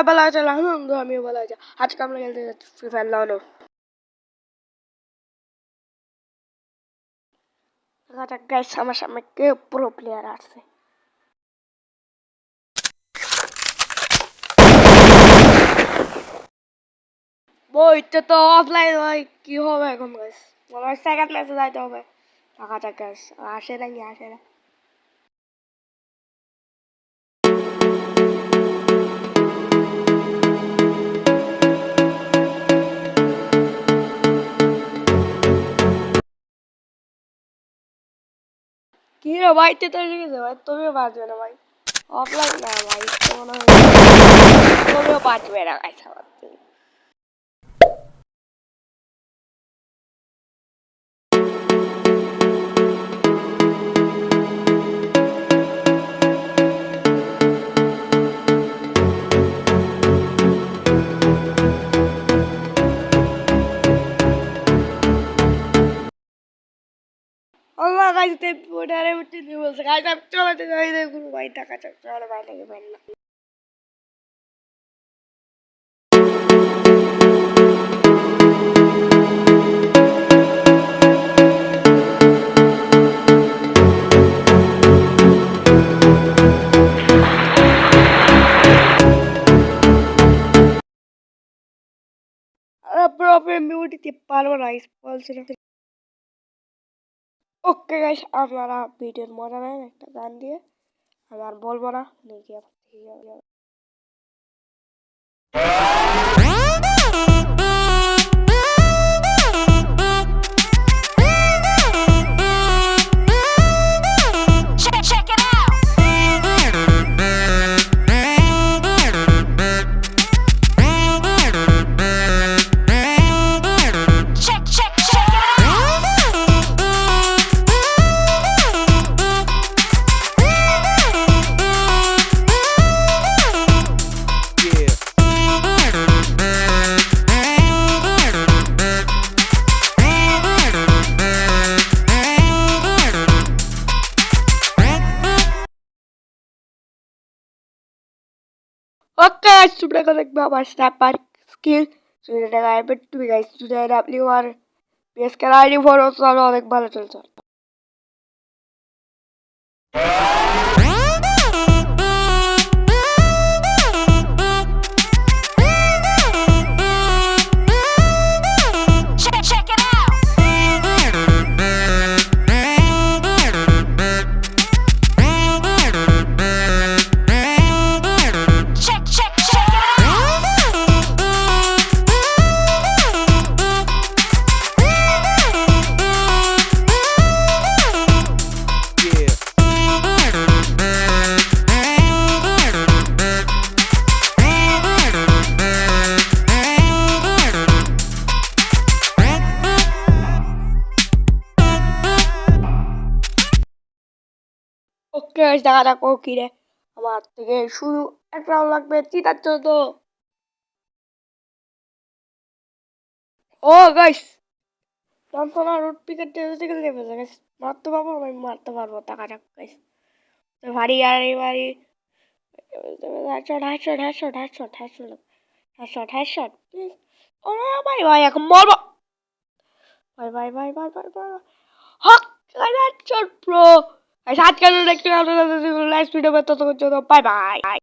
ভালো আছে আলহামদুলিল্লাহ আমিও ভালো আছি আজকে আমরা খেলতে যাচ্ছি ফ্রি ফায়ার লনো গাইস আমার সামনে কে প্রো প্লেয়ার আছে বইতে তো অফলাইন হয় কি হবে এখন গাইস মনে হয় সেকেন্ড ম্যাচে যাইতে হবে টাকা টাকা গাইস আসে নাকি আসে না কি রে ভাই তে তো গেছে ভাই তুমিও বাঁচবে না ভাই অফলাইন না ভাই তো মনে হয় তুমিও বাঁচবে না গাইস আমার Allah guys te pudare utti di bolse guys ab chalo te jai de guru bhai taka chalo bhai lege benna problem mute te parbo na is bolse na okay guys আপনারা ভিডিওর মজা নেন একটা গান দিয়ে আমি আর বলবো না দেখি Okay, sudah kalian bawa snapper skill sudah ada bet tuh guys sudah ada liwar bias kali for selalu oleh bala celcol. ওকে দেখা যাক ও কি রে আমার থেকে শুরু এক রাউন্ড লাগবে চিতার জন্য ও গাইস যন্ত্রণা রুট পিকেট থেকে নেমে যায় গাইস মারতে পারবো আমি মারতে পারবো দেখা যাক গাইস তো ভারী আর ভারী হেডশট প্লিজ ও ভাই ভাই এখন মরবো ভাই ভাই ভাই ভাই ভাই ভাই হক হেডশট প্রো গাইস আজকের ভিডিও দেখতে আপনারা যদি লাইক ভিডিও পেতে তো বাই বাই